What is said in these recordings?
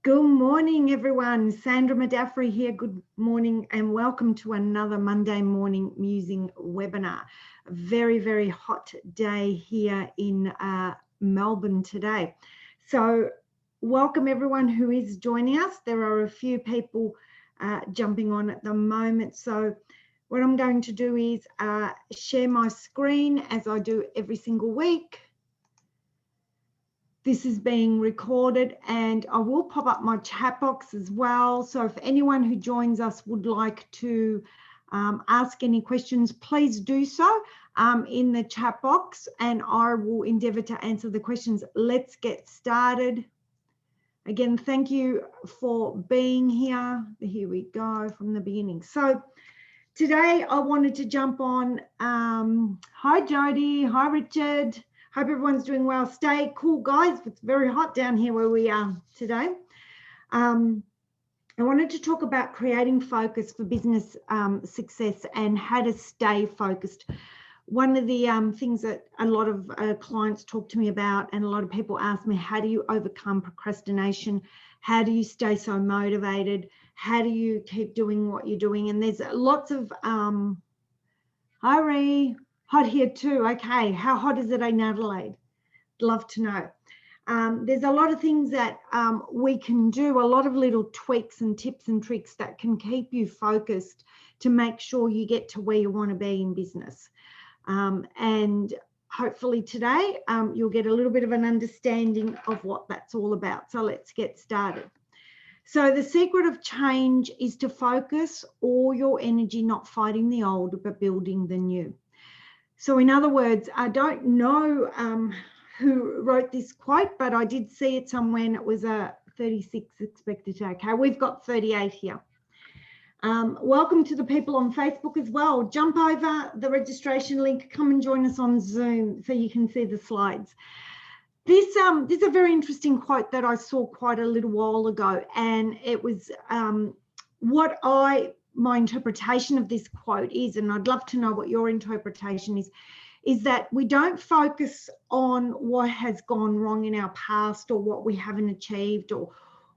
Good morning, everyone. Sandra Madaffrey here. Good morning and welcome to another Monday morning musing webinar. A very, very hot day here in Melbourne today. So welcome everyone who is joining us. There are a few people jumping on at the moment. So what I'm going to do is share my screen as I do every single week. This is being recorded and I will pop up my chat box as well. So if anyone who joins us would like to ask any questions, please do so in the chat box and I will endeavour to answer the questions. Let's get started. Again, thank you for being here. Here we go from the beginning. So today I wanted to jump on. Hi Jody, hi Richard. Hope everyone's doing well. Stay cool, guys. It's very hot down here where we are today. I wanted to talk about creating focus for business success and how to stay focused. One of the things that a lot of clients talk to me about and a lot of people ask me, how do you overcome procrastination? How do you stay so motivated? How do you keep doing what you're doing? And there's lots of, hi Ree. Hot here too. Okay, how hot is it in Adelaide? Love to know. There's a lot of things that we can do, a lot of little tweaks and tips and tricks that can keep you focused to make sure you get to where you want to be in business. And hopefully today you'll get a little bit of an understanding of what that's all about. So let's get started. So the secret of change is to focus all your energy not fighting the old, but building the new. So in other words, I don't know who wrote this quote, but I did see it somewhere and it was a 36 expected. Okay, we've got 38 here. Welcome to the people on Facebook as well. Jump over the registration link, come and join us on Zoom so you can see the slides. This is a very interesting quote that I saw quite a little while ago, and it was my interpretation of this quote is, and I'd love to know what your interpretation is that we don't focus on what has gone wrong in our past or what we haven't achieved or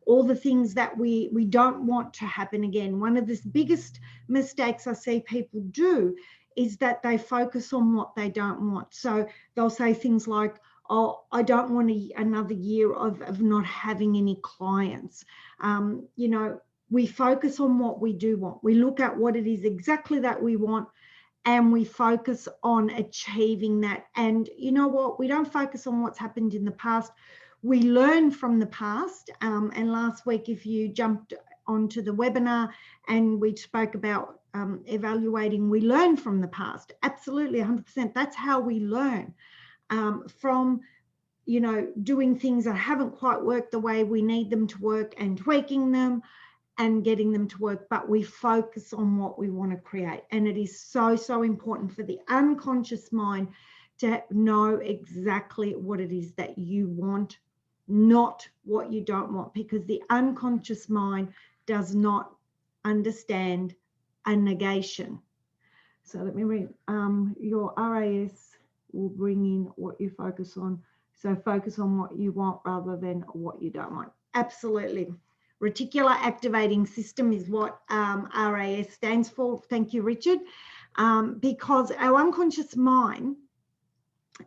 all the things that we don't want to happen again. One of the biggest mistakes I see people do is that they focus on what they don't want. So they'll say things like, oh, I don't want another year of not having any clients. You know, we focus on what we do want. We look at what it is exactly that we want and we focus on achieving that. And you know what? We don't focus on what's happened in the past. We learn from the past. And last week, if you jumped onto the webinar and we spoke about evaluating, we learn from the past. Absolutely, 100%. That's how we learn from, you know, doing things that haven't quite worked the way we need them to work and tweaking them and getting them to work, but we focus on what we want to create. And it is so, so important for the unconscious mind to know exactly what it is that you want, not what you don't want, because the unconscious mind does not understand a negation. So let me read, your RAS will bring in what you focus on. So focus on what you want rather than what you don't want. Absolutely. Reticular activating system is what RAS stands for. Thank you, Richard. Because our unconscious mind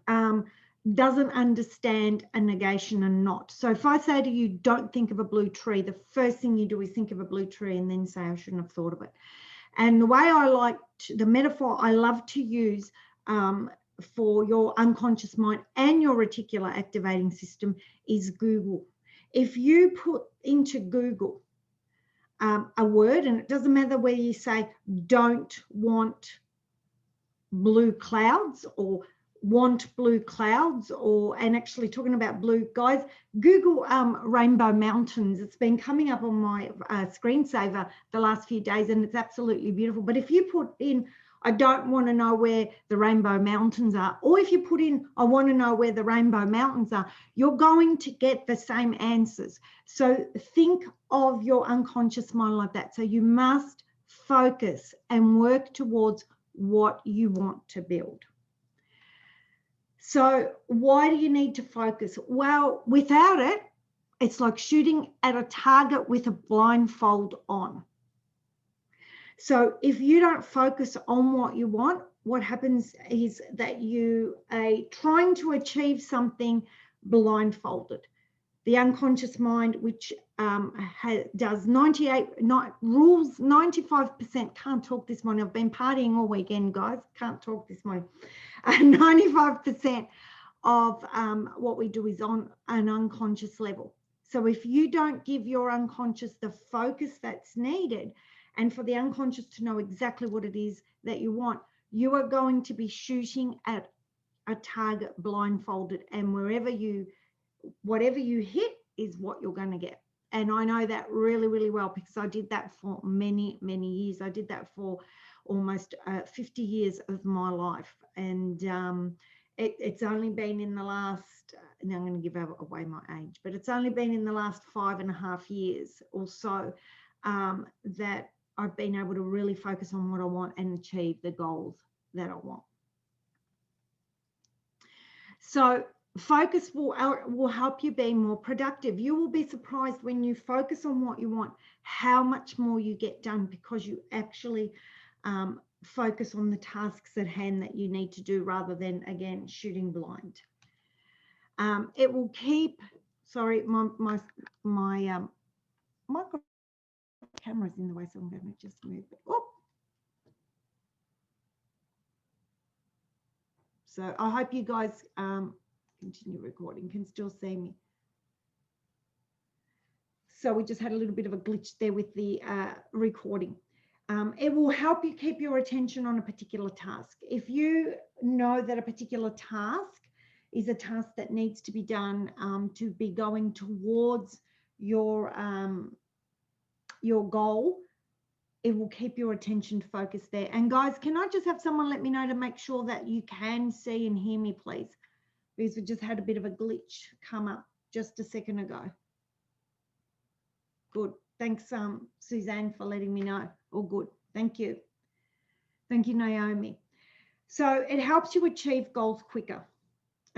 doesn't understand a negation and not. So if I say to you, don't think of a blue tree, the first thing you do is think of a blue tree and then say, I shouldn't have thought of it. And the way I like the metaphor I love to use for your unconscious mind and your reticular activating system is Google. If you put into Google a word, and it doesn't matter whether you say don't want blue clouds or want blue clouds, or, and actually talking about blue, guys, Google rainbow mountains. It's been coming up on my screensaver the last few days and it's absolutely beautiful. But if you put in, I don't want to know where the rainbow mountains are, or if you put in, I want to know where the rainbow mountains are, you're going to get the same answers. So think of your unconscious mind like that. So you must focus and work towards what you want to build. So why do you need to focus? Well, without it, It's like shooting at a target with a blindfold on. So if you don't focus on what you want, what happens is that you are trying to achieve something blindfolded. The unconscious mind, which does 95%, can't talk this morning. I've been partying all weekend, guys. Can't talk this morning. 95% of what we do is on an unconscious level. So if you don't give your unconscious the focus that's needed, and for the unconscious to know exactly what it is that you want, you are going to be shooting at a target blindfolded, and whatever you hit is what you're going to get. And I know that really, really well, because I did that for many, many years. I did that for almost 50 years of my life. And it's only been in the last, now I'm going to give away my age, but it's only been in the last 5.5 years or so that I've been able to really focus on what I want and achieve the goals that I want. So focus will help you be more productive. You will be surprised when you focus on what you want, how much more you get done, because you actually focus on the tasks at hand that you need to do, rather than, again, shooting blind. It will keep, sorry, my camera's in the way, so I'm going to just move it. Oh. So I hope you guys continue recording, can still see me. So we just had a little bit of a glitch there with the recording. It will help you keep your attention on a particular task. If you know that a particular task is a task that needs to be done to be going towards your goal, it will keep your attention focused there. And guys, can I just have someone let me know to make sure that you can see and hear me, please? Because we just had a bit of a glitch come up just a second ago. Good. Thanks, Suzanne, for letting me know. All good. Thank you. Thank you, Naomi. So it helps you achieve goals quicker.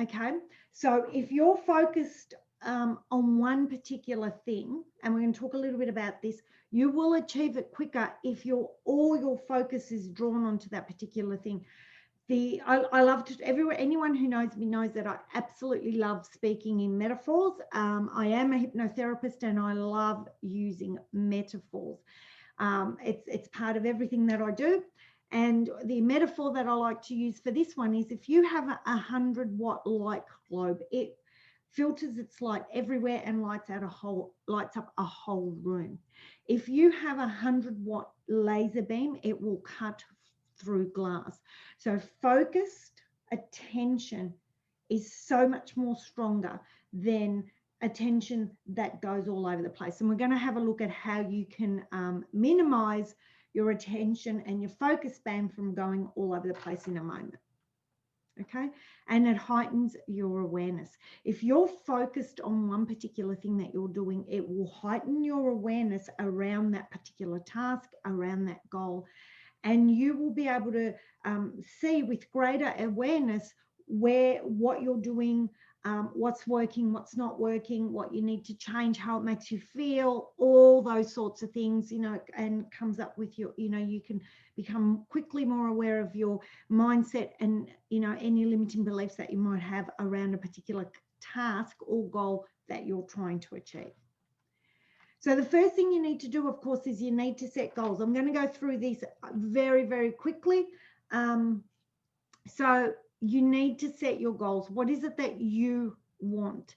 Okay. So if you're focused on one particular thing, and we're going to talk a little bit about this, you will achieve it quicker if all your focus is drawn onto that particular thing. I love to, anyone who knows me knows that I absolutely love speaking in metaphors. I am a hypnotherapist and I love using metaphors. It's part of everything that I do. And the metaphor that I like to use for this one is, if you have a 100-watt light globe, it filters its light everywhere and lights up a whole room. If you have a 100-watt laser beam, it will cut through glass. So focused attention is so much more stronger than attention that goes all over the place. And we're going to have a look at how you can minimize your attention and your focus span from going all over the place in a moment. Okay, and it heightens your awareness. If you're focused on one particular thing that you're doing, it will heighten your awareness around that particular task, around that goal, and you will be able to see with greater awareness what you're doing, what's working, what's not working, what you need to change, how it makes you feel, all those sorts of things, and comes up with your, you can become quickly more aware of your mindset and, any limiting beliefs that you might have around a particular task or goal that you're trying to achieve. So the first thing you need to do, of course, is you need to set goals. I'm going to go through these very, very quickly. So you need to set your goals. What is it that you want?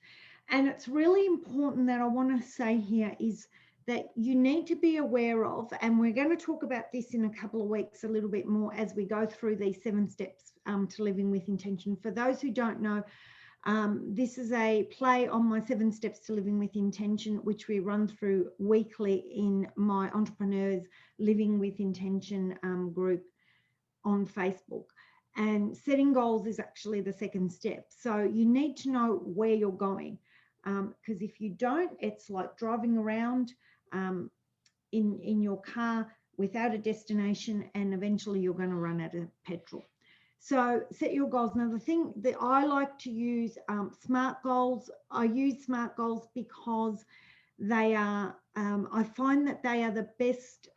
And it's really important that I want to say here is that you need to be aware of, and we're going to talk about this in a couple of weeks a little bit more as we go through these 7 steps to living with intention. For those who don't know, this is a play on my 7 steps to living with intention, which we run through weekly in my Entrepreneurs Living with Intention group on Facebook. And setting goals is actually the second step. So you need to know where you're going, because if you don't, it's like driving around in your car without a destination, and eventually you're going to run out of petrol. So set your goals. Now, the thing that I like to use SMART goals. I use SMART goals because they are, I find that they are the best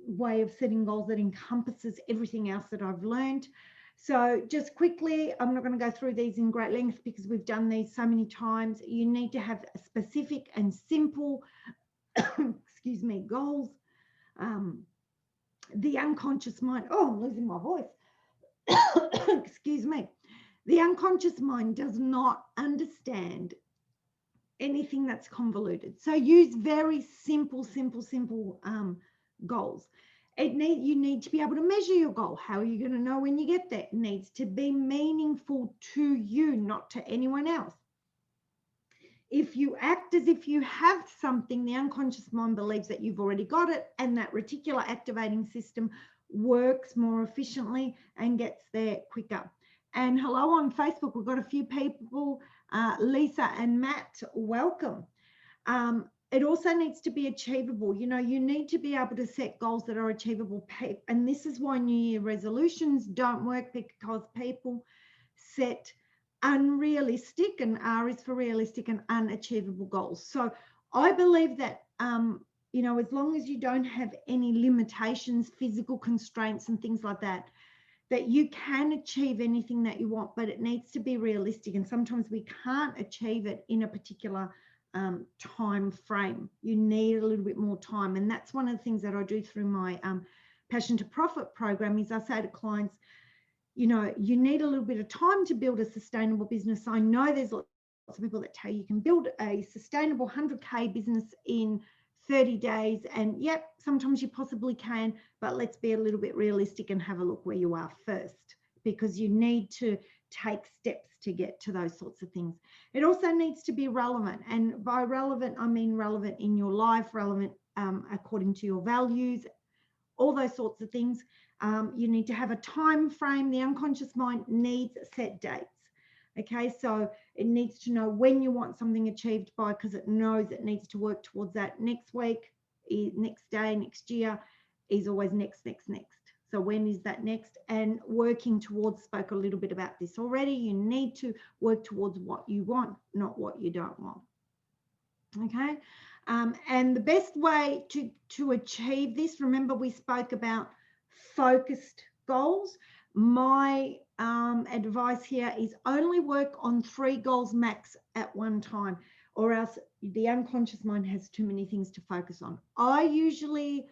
way of setting goals that encompasses everything else that I've learned. So just quickly, I'm not going to go through these in great length because we've done these so many times. You need to have a specific and simple, excuse me, goals. The unconscious mind, oh, I'm losing my voice. Excuse me. The unconscious mind does not understand anything that's convoluted. So use very simple goals. You need to be able to measure your goal. How are you going to know when you get there? It needs to be meaningful to you, not to anyone else. If you act as if you have something, the unconscious mind believes that you've already got it, and that reticular activating system works more efficiently and gets there quicker. And hello on Facebook, we've got a few people, Lisa and Matt, welcome. It also needs to be achievable. You know, you need to be able to set goals that are achievable. And this is why New Year resolutions don't work, because people set unrealistic, and R is for realistic, and unachievable goals. So I believe that, you know, as long as you don't have any limitations, physical constraints and things like that, that you can achieve anything that you want, but it needs to be realistic. And sometimes we can't achieve it in a particular time frame. You need a little bit more time. And that's one of the things that I do through my Passion to Profit program is I say to clients, you know, you need a little bit of time to build a sustainable business. I know there's lots of people that tell you can build a sustainable 100K business in 30 days. And yep, sometimes you possibly can, but let's be a little bit realistic and have a look where you are first, because you need to take steps to get to those sorts of things. It also needs to be relevant. And by relevant, I mean relevant in your life, relevant according to your values, all those sorts of things. You need to have a time frame. The unconscious mind needs set dates. Okay, so it needs to know when you want something achieved by, because it knows it needs to work towards that. Next week, next day, next year is always next. So when is that next? And working towards, spoke a little bit about this already, you need to work towards what you want, not what you don't want. Okay, and the best way to achieve this, remember we spoke about focused goals. My advice here is only work on 3 goals max at one time, or else the unconscious mind has too many things to focus on. I usually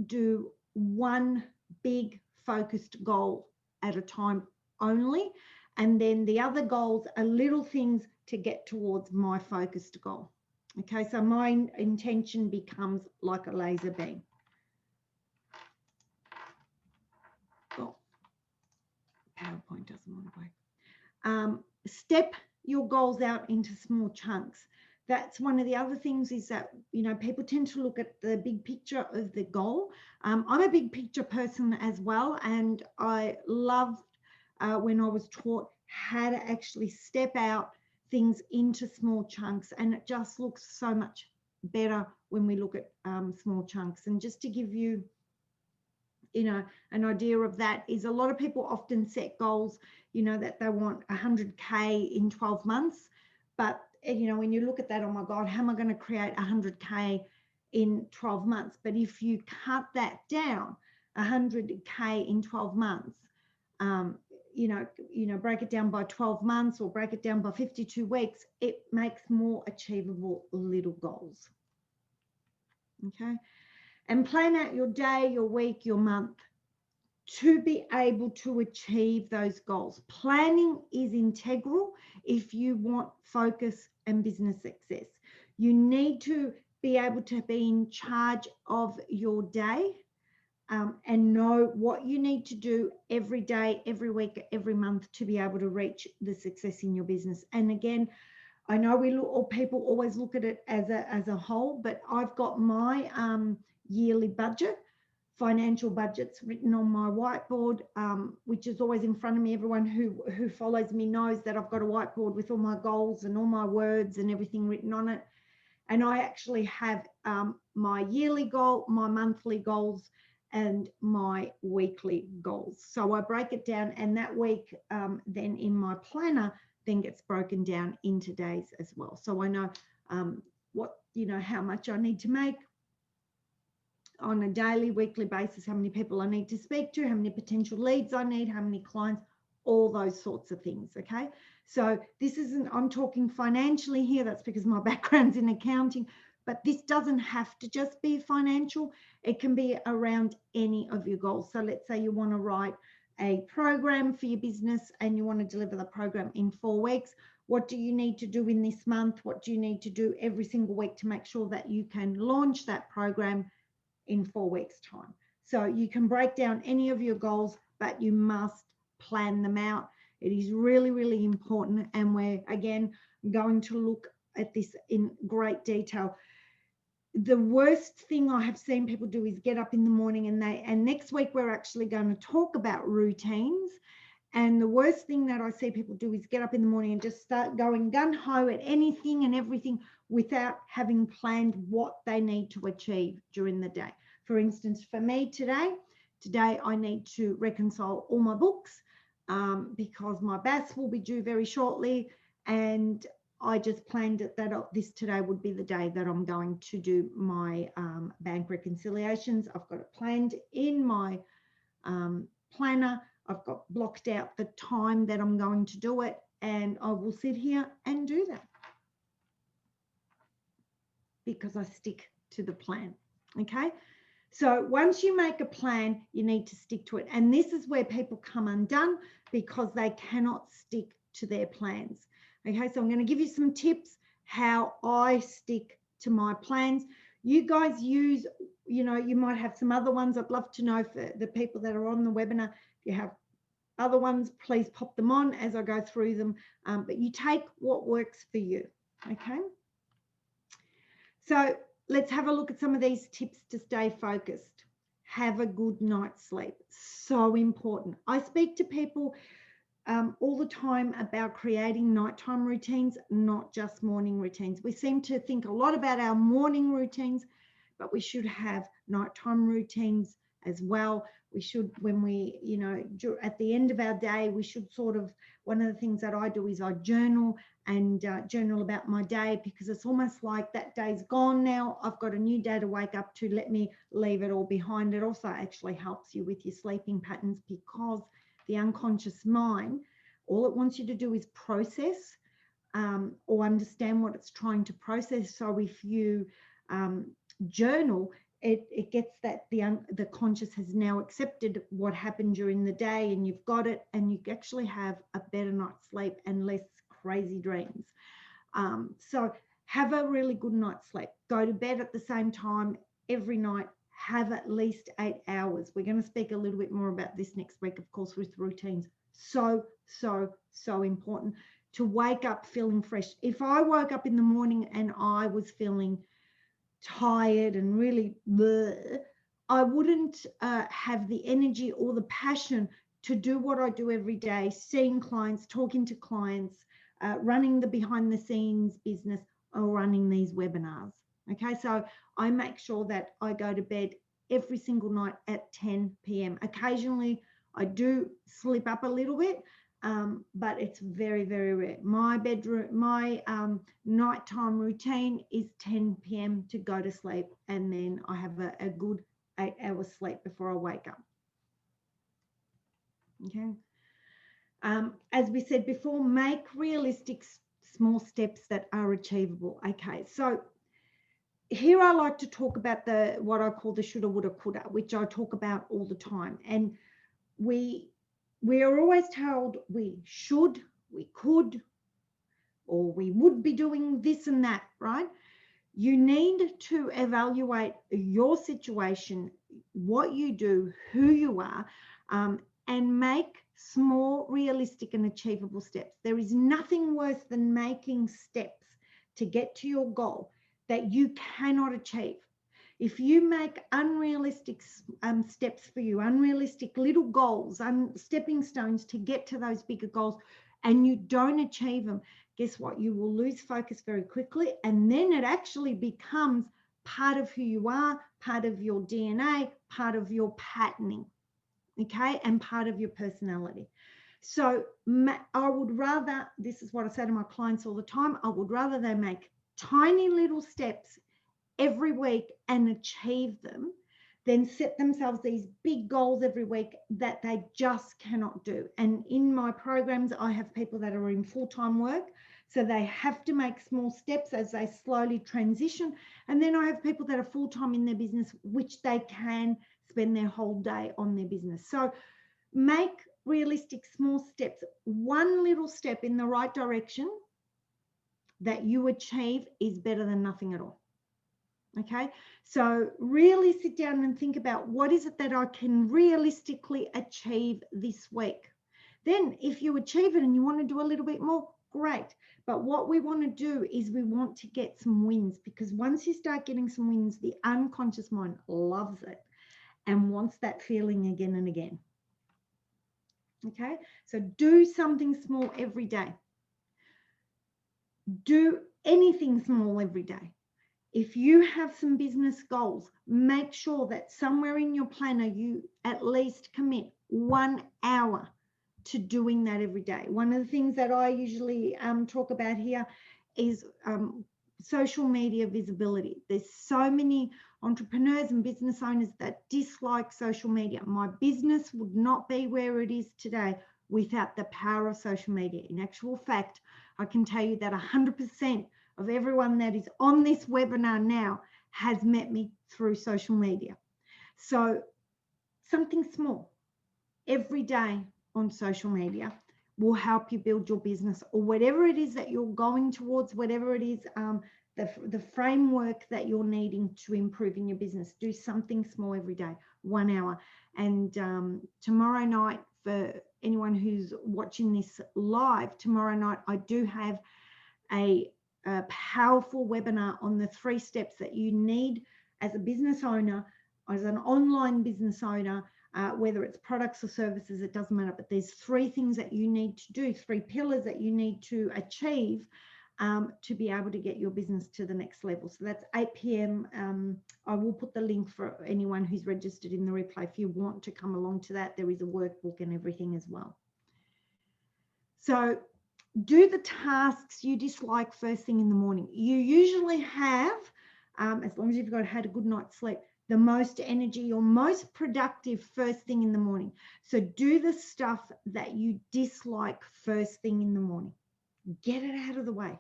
do one big focused goal at a time only, and then the other goals are little things to get towards my focused goal. Okay, so my intention becomes like a laser beam. Oh, PowerPoint doesn't want to work. Step your goals out into small chunks. That's one of the other things, is that, you know, people tend to look at the big picture of the goal. I'm a big picture person as well, and I loved when I was taught how to actually step out things into small chunks, and it just looks so much better when we look at small chunks. And just to give you, you know, an idea of that, is a lot of people often set goals, you know, that they want 100K in 12 months. But, you know, when you look at that, oh my God, how am I going to create 100K in 12 months? But if you cut that down, 100K in 12 months, you know, break it down by 12 months or break it down by 52 weeks, it makes more achievable little goals. Okay. And plan out your day, your week, your month to be able to achieve those goals. Planning is integral if you want focus and business success. You need to be able to be in charge of your day and know what you need to do every day, every week, every month to be able to reach the success in your business. And again, I know people always look at it as a whole, but I've got my yearly budget, financial budgets written on my whiteboard, which is always in front of me. Everyone who follows me knows that I've got a whiteboard with all my goals and all my words and everything written on it. And I actually have my yearly goal, my monthly goals, and my weekly goals. So I break it down, and that week then in my planner then gets broken down into days as well. So I know how much I need to make on a daily, weekly basis, how many people I need to speak to, how many potential leads I need, how many clients, all those sorts of things, okay? So this isn't, I'm talking financially here, that's because my background's in accounting, but this doesn't have to just be financial. It can be around any of your goals. So let's say you want to write a program for your business and you want to deliver the program in 4 weeks. What do you need to do in this month? What do you need to do every single week to make sure that you can launch that program in 4 weeks' time? So you can break down any of your goals, but you must plan them out. It is really, really important. And we're, again, going to look at this in great detail. The worst thing I have seen people do is get up in the morning and next week we're actually going to talk about routines. And the worst thing that I see people do is get up in the morning and just start going gung-ho at anything and everything without having planned what they need to achieve during the day. For instance, for me today I need to reconcile all my books because my BAS will be due very shortly, and I just planned it that this today would be the day that I'm going to do my bank reconciliations. I've got it planned in my planner. I've got blocked out the time that I'm going to do it, and I will sit here and do that because I stick to the plan. Okay. So once you make a plan, you need to stick to it. And this is where people come undone because they cannot stick to their plans. Okay, so I'm going to give you some tips how I stick to my plans. You guys use, you might have some other ones. I'd love to know for the people that are on the webinar, if you have other ones, please pop them on as I go through them. But you take what works for you. Okay. So let's have a look at some of these tips to stay focused. Have a good night's sleep. So important. I speak to people all the time about creating nighttime routines, not just morning routines. We seem to think a lot about our morning routines, but we should have nighttime routines as well. We should, when we, at the end of our day, we should one of the things that I do is I journal and journal about my day, because it's almost like that day's gone now. I've got a new day to wake up to. Let me leave it all behind. It also actually helps you with your sleeping patterns, because the unconscious mind, all it wants you to do is process or understand what it's trying to process. So if you journal, it gets that the conscious has now accepted what happened during the day, and you've got it, and you actually have a better night's sleep and less crazy dreams. So have a really good night's sleep. Go to bed at the same time every night. Have at least 8 hours. We're going to speak a little bit more about this next week, of course, with routines. So important to wake up feeling fresh. If I woke up in the morning and I was feeling tired and really bleh, I wouldn't have the energy or the passion to do what I do every day, seeing clients, talking to clients, running the behind the scenes business, or running these webinars. Okay, so I make sure that I go to bed every single night at 10 p.m. Occasionally, I do slip up a little bit, but it's very, very rare. My nighttime routine is 10 p.m. to go to sleep, and then I have a good 8 hours sleep before I wake up. Okay. As we said before, make realistic small steps that are achievable. Okay, so here I like to talk about what I call the shoulda, woulda, coulda, which I talk about all the time. And we are always told we should, we could, or we would be doing this and that, right? You need to evaluate your situation, what you do, who you are, and make small, realistic and achievable steps. There is nothing worse than making steps to get to your goal that you cannot achieve. If you make unrealistic steps for you, unrealistic little goals, stepping stones to get to those bigger goals, and you don't achieve them, guess what? You will lose focus very quickly, and then it actually becomes part of who you are, part of your DNA, part of your patterning, okay, and part of your personality. So I would rather, this is what I say to my clients all the time, I would rather they make tiny little steps every week and achieve them than set themselves these big goals every week that they just cannot do. And in my programs, I have people that are in full-time work, so they have to make small steps as they slowly transition. And then I have people that are full-time in their business, which they can spend their whole day on their business. So make realistic small steps. One little step in the right direction that you achieve is better than nothing at all. Okay, so really sit down and think about what is it that I can realistically achieve this week. Then if you achieve it and you want to do a little bit more, great. But what we want to do is we want to get some wins, because once you start getting some wins, the unconscious mind loves it and wants that feeling again and again. Okay, so do something small every day. Do anything small every day. If you have some business goals, make sure that somewhere in your planner you at least commit 1 hour to doing that every day. One of the things that I usually talk about here is social media visibility. There's so many entrepreneurs and business owners that dislike social media. My business would not be where it is today without the power of social media. In actual fact, I can tell you that 100% of everyone that is on this webinar now has met me through social media. So something small every day on social media will help you build your business, or whatever it is that you're going towards, whatever it is, the framework that you're needing to improve in your business. Do something small every day, 1 hour. And tomorrow night, for anyone who's watching this live, tomorrow night I do have a powerful webinar on the 3 steps that you need as a business owner, as an online business owner, whether it's products or services, it doesn't matter, but there's 3 things that you need to do, 3 pillars that you need to achieve to be able to get your business to the next level. So that's 8 p.m. I will put the link for anyone who's registered in the replay. If you want to come along to that, there is a workbook and everything as well. So do the tasks you dislike first thing in the morning. You usually have, as long as you've had a good night's sleep, the most energy or most productive first thing in the morning. So do the stuff that you dislike first thing in the morning. Get it out of the way.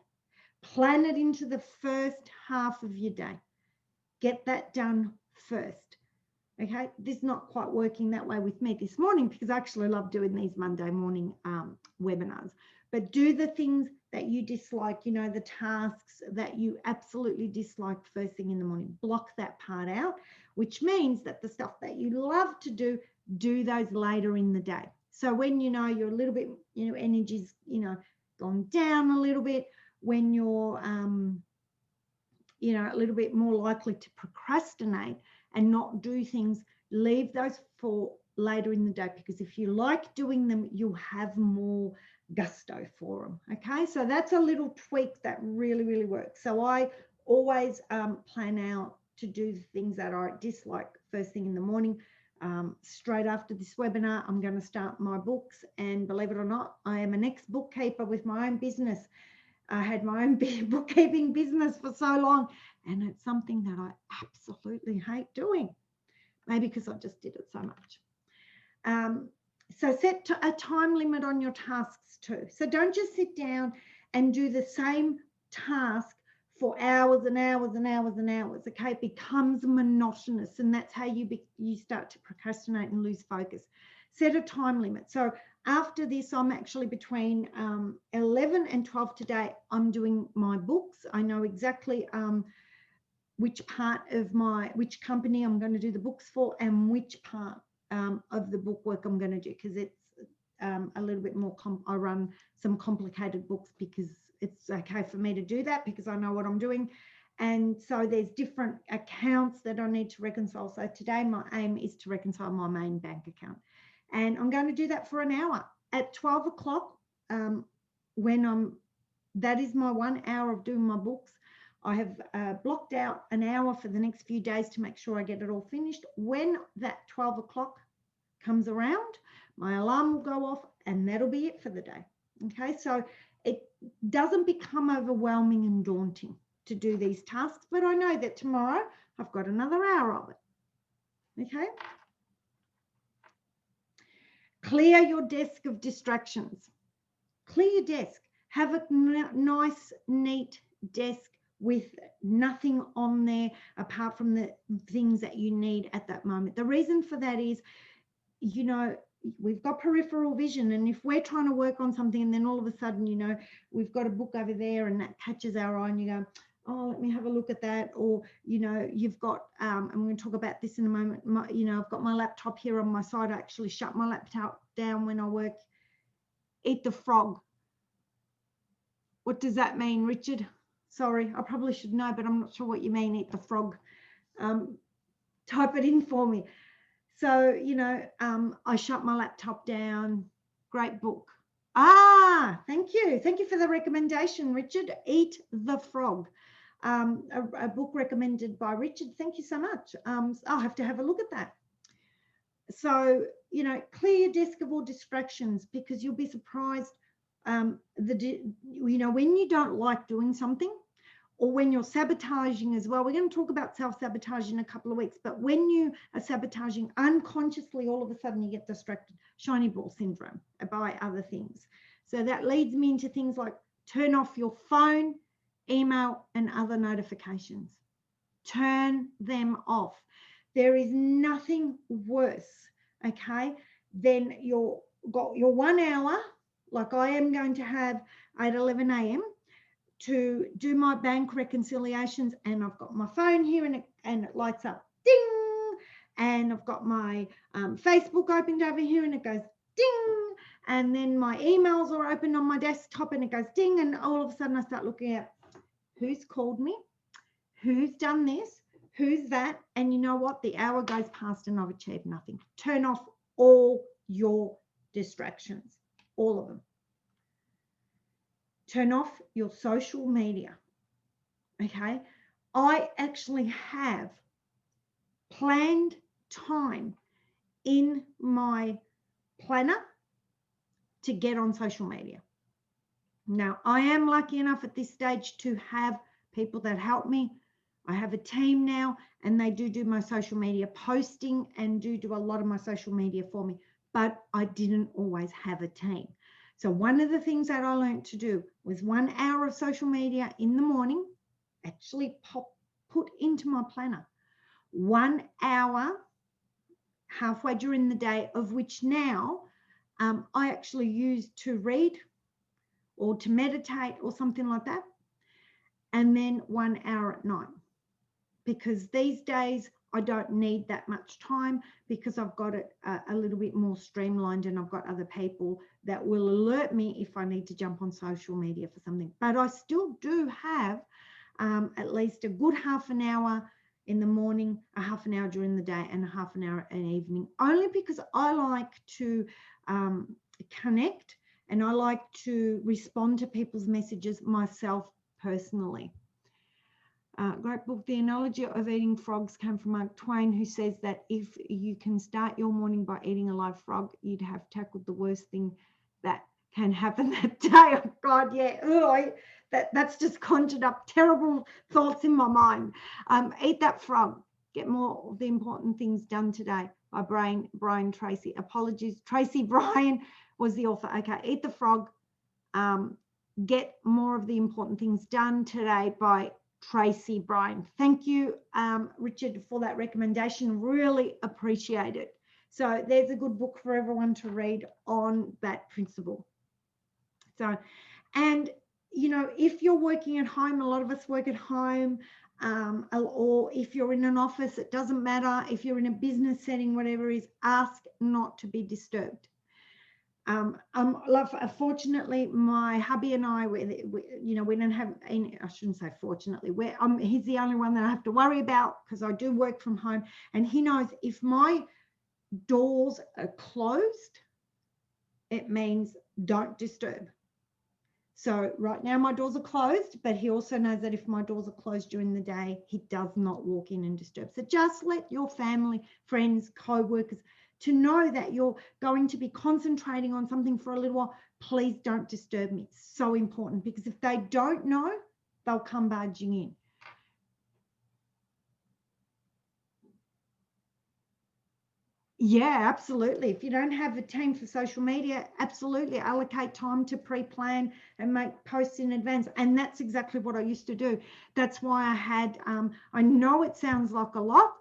Plan it into the first half of your day. Get that done first. Okay, this is not quite working that way with me this morning because I actually love doing these Monday morning webinars. But do the things that you dislike, you know, the tasks that you absolutely dislike first thing in the morning. Block that part out, which means that the stuff that you love to do, do those later in the day. So when you know you're a little bit, you know, energy's, you know, gone down a little bit, when you're, you know, a little bit more likely to procrastinate and not do things, leave those for later in the day, because if you like doing them, you'll have more gusto for them. Okay, so that's a little tweak that really, really works. So I always plan out to do the things that I dislike first thing in the morning. Straight after this webinar, I'm going to start my books, and believe it or not, I am an ex-bookkeeper with my own business. I had my own bookkeeping business for so long, and it's something that I absolutely hate doing, maybe because I just did it so much. So set a time limit on your tasks too. So don't just sit down and do the same task for hours and hours and hours and hours. Okay, it becomes monotonous, and that's how you start to procrastinate and lose focus. Set a time limit. So after this, I'm actually between 11 and 12 today. I'm doing my books. I know exactly which company I'm going to do the books for, and which part of the book work I'm going to do, because it's a little bit more, I run some complicated books because it's okay for me to do that because I know what I'm doing. And so there's different accounts that I need to reconcile. So today my aim is to reconcile my main bank account. And I'm going to do that for an hour. At 12 o'clock, that is my 1 hour of doing my books, I have blocked out an hour for the next few days to make sure I get it all finished. When that 12 o'clock comes around, my alarm will go off and that'll be it for the day. Okay, so it doesn't become overwhelming and daunting to do these tasks, but I know that tomorrow I've got another hour of it. Okay. Clear your desk of distractions. Clear your desk. Have a nice, neat desk with nothing on there apart from the things that you need at that moment. The reason for that is, you know, we've got peripheral vision, and if we're trying to work on something and then all of a sudden, you know, we've got a book over there and that catches our eye and you go, oh, let me have a look at that. Or, you know, you've got, I'm going to talk about this in a moment, you know, I've got my laptop here on my side. I actually shut my laptop down when I work. Eat the frog. What does that mean, Richard? Sorry, I probably should know, but I'm not sure what you mean, eat the frog. Type it in for me. So, you know, I shut my laptop down. Great book. Ah, thank you. Thank you for the recommendation, Richard. Eat the Frog. A book recommended by Richard. Thank you so much. I'll have to have a look at that. So, you know, clear your desk of all distractions, because you'll be surprised. You know, when you don't like doing something, or when you're sabotaging as well. We're going to talk about self-sabotage in a couple of weeks, but when you are sabotaging unconsciously, all of a sudden you get distracted, shiny ball syndrome, by other things. So that leads me into things like turn off your phone, email, and other notifications. Turn them off. There is nothing worse, okay, than your 1 hour, like I am going to have at 11 a.m., to do my bank reconciliations, and I've got my phone here and it lights up, ding, and I've got my Facebook opened over here and it goes ding, and then my emails are open on my desktop and it goes ding, and all of a sudden I start looking at who's called me, who's done this, who's that, and you know what, the hour goes past and I've achieved nothing. Turn off all your distractions, all of them. Turn off your social media, okay? I actually have planned time in my planner to get on social media. Now, I am lucky enough at this stage to have people that help me. I have a team now, and they do my social media posting and do a lot of my social media for me, but I didn't always have a team. So one of the things that I learned to do was 1 hour of social media in the morning, actually put into my planner. 1 hour halfway during the day, of which now I actually use to read or to meditate or something like that. And then 1 hour at night, because these days I don't need that much time, because I've got it a little bit more streamlined, and I've got other people that will alert me if I need to jump on social media for something. But I still do have at least a good half an hour in the morning, a half an hour during the day, and a half an hour in the evening, only because I like to connect, and I like to respond to people's messages myself personally. Great book. The analogy of eating frogs came from Mark Twain, who says that if you can start your morning by eating a live frog, you'd have tackled the worst thing that can happen that day. Oh God, yeah. Ugh, that's just conjured up terrible thoughts in my mind. Eat that frog. Get more of the important things done today by Brian Tracy. Apologies, Tracy Brian was the author. Okay, Eat the Frog. Get more of the important things done today by Tracy Brian. Thank you, Richard, for that recommendation. Really appreciate it. So there's a good book for everyone to read on that principle. So, and you know, if you're working at home, a lot of us work at home, or if you're in an office, it doesn't matter. If you're in a business setting, whatever it is, ask not to be disturbed. Fortunately, my hubby and I, we don't have any, I shouldn't say fortunately, he's the only one that I have to worry about, because I do work from home, and he knows if my doors are closed, it means don't disturb. So right now my doors are closed, but he also knows that if my doors are closed during the day, he does not walk in and disturb. So just let your family, friends, co-workers to know that you're going to be concentrating on something for a little while. Please don't disturb me. It's so important, because if they don't know, they'll come barging in. Yeah, absolutely. If you don't have a team for social media, absolutely allocate time to pre-plan and make posts in advance. And that's exactly what I used to do. That's why I had, I know it sounds like a lot,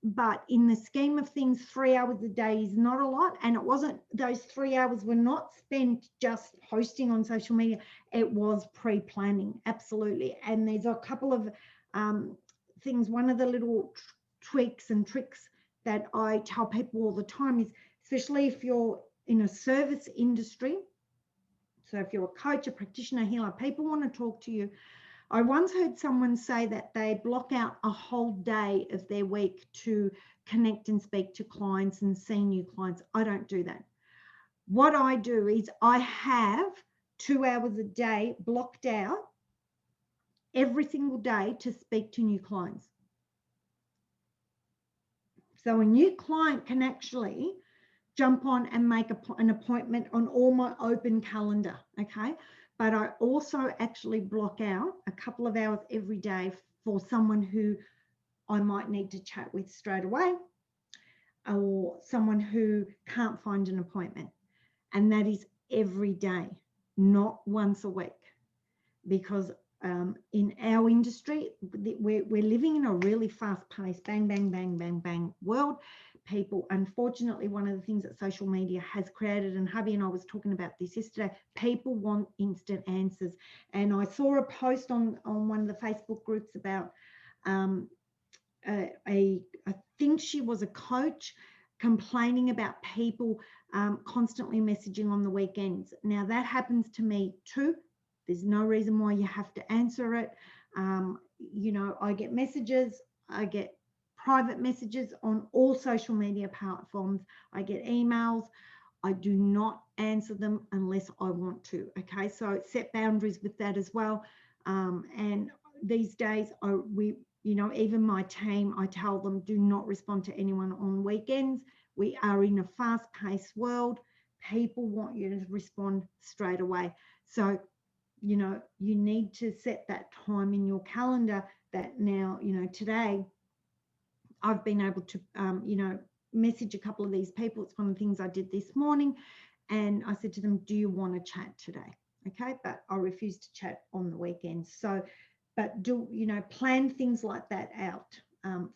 but in the scheme of things, 3 hours a day is not a lot. And it wasn't, those 3 hours were not spent just posting on social media. It was pre-planning, absolutely. And there's a couple of things. One of the little tweaks and tricks that I tell people all the time is, especially if you're in a service industry, so if you're a coach, a practitioner, healer, people want to talk to you. I once heard someone say that they block out a whole day of their week to connect and speak to clients and see new clients. I don't do that. What I do is I have 2 hours a day blocked out every single day to speak to new clients. So a new client can actually jump on and make an appointment on all my open calendar, okay? But I also actually block out a couple of hours every day for someone who I might need to chat with straight away, or someone who can't find an appointment. And that is every day, not once a week, because in our industry, we're living in a really fast-paced, bang, bang, bang, bang, bang world. People, unfortunately, one of the things that social media has created, and hubby and I was talking about this yesterday, people want instant answers. And I saw a post on one of the Facebook groups about I think she was a coach complaining about people constantly messaging on the weekends. Now that happens to me too. There's no reason why you have to answer it. You know, I get messages, I get private messages on all social media platforms. I get emails. I do not answer them unless I want to. Okay, so set boundaries with that as well. And these days, you know, even my team, I tell them, do not respond to anyone on weekends. We are in a fast-paced world. People want you to respond straight away. So, you know, you need to set that time in your calendar that now, you know, today I've been able to, you know, message a couple of these people. It's one of the things I did this morning. And I said to them, do you want to chat today? Okay, but I refuse to chat on the weekends. So, but do, you know, plan things like that out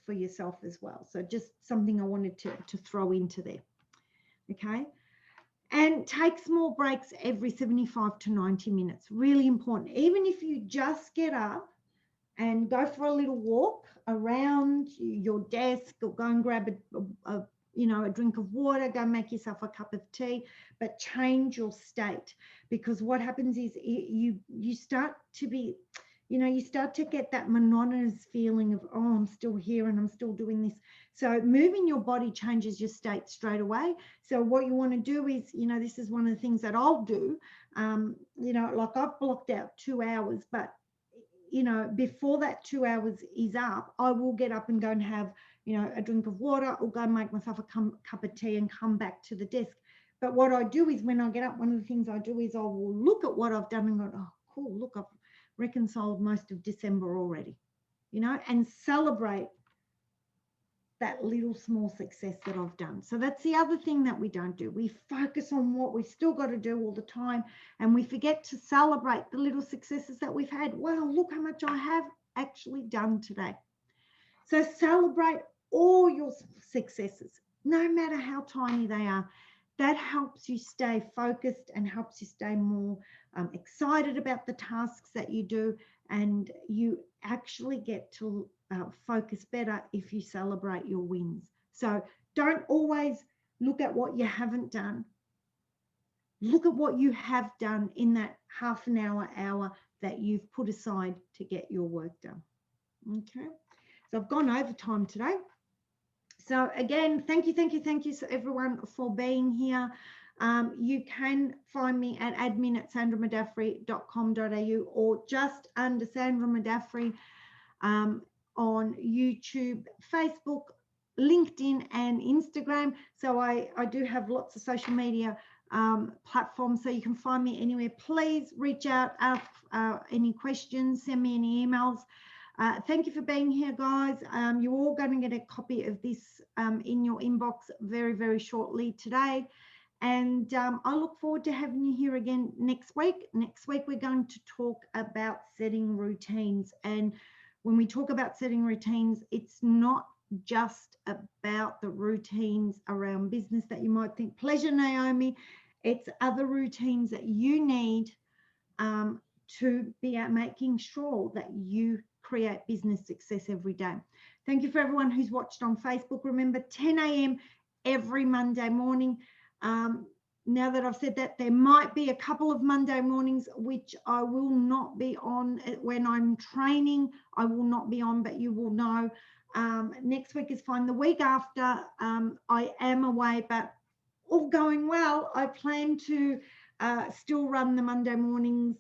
for yourself as well. So just something I wanted to throw into there. Okay. And take small breaks every 75 to 90 minutes. Really important. Even if you just get up and go for a little walk around your desk, or go and grab a you know, a drink of water, go make yourself a cup of tea, but change your state. Because what happens is you start to be, you know, you start to get that monotonous feeling of, oh, I'm still here and I'm still doing this. So moving your body changes your state straight away. So what you want to do is, you know, this is one of the things that I'll do. You know, like I've blocked out 2 hours, but you know, before that 2 hours is up, I will get up and go and have, you know, a drink of water, or go and make myself a cup of tea and come back to the desk. But what I do is, when I get up, one of the things I do is I will look at what I've done and go, oh, cool, look, I've reconciled most of December already, you know, and celebrate that little small success that I've done. So that's the other thing that we don't do. We focus on what we've still got to do all the time, and we forget to celebrate the little successes that we've had. Wow, look how much I have actually done today. So celebrate all your successes, no matter how tiny they are. That helps you stay focused and helps you stay more excited about the tasks that you do, and you actually get to focus better if you celebrate your wins. So don't always look at what you haven't done. Look at what you have done in that half an hour that you've put aside to get your work done. Okay, so I've gone over time today. So again, thank you everyone for being here. You can find me at admin@sandramadaffrey.com.au or just under Sandra Madaffrey on YouTube, Facebook, LinkedIn, and Instagram. So I do have lots of social media platforms, so you can find me anywhere. Please reach out, ask any questions, send me any emails. Thank you for being here, guys. You're all going to get a copy of this in your inbox very, very shortly today. And I look forward to having you here again next week. Next week, we're going to talk about setting routines. And when we talk about setting routines, it's not just about the routines around business that you might think, pleasure, Naomi. It's other routines that you need to be making sure that you create business success every day. Thank you for everyone who's watched on Facebook. Remember, 10 a.m. every Monday morning. Now that I've said that, there might be a couple of Monday mornings which I will not be on when I'm training. I will not be on, but you will know. Next week is fine. The week after, I am away, but all going well, I plan to still run the Monday mornings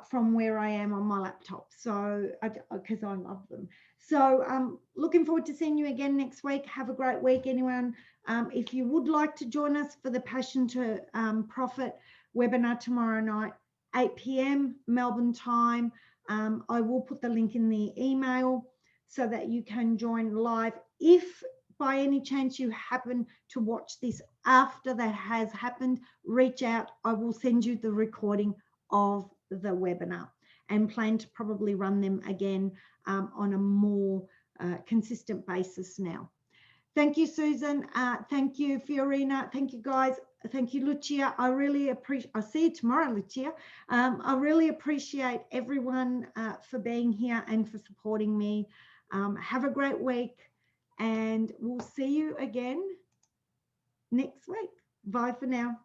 from where I am on my laptop, so because I love them. So looking forward to seeing you again next week. Have a great week, anyone. If you would like to join us for the Passion to Profit webinar tomorrow night, 8 p.m. Melbourne time, I will put the link in the email so that you can join live. If by any chance you happen to watch this after that has happened, reach out. I will send you the recording of the webinar and plan to probably run them again on a more consistent basis now. Thank you, Susan. Thank you, Fiorina. Thank you, guys. Thank you, Lucia. I really appreciate, I'll see you tomorrow, Lucia. I really appreciate everyone for being here and for supporting me. Have a great week, and we'll see you again next week. Bye for now.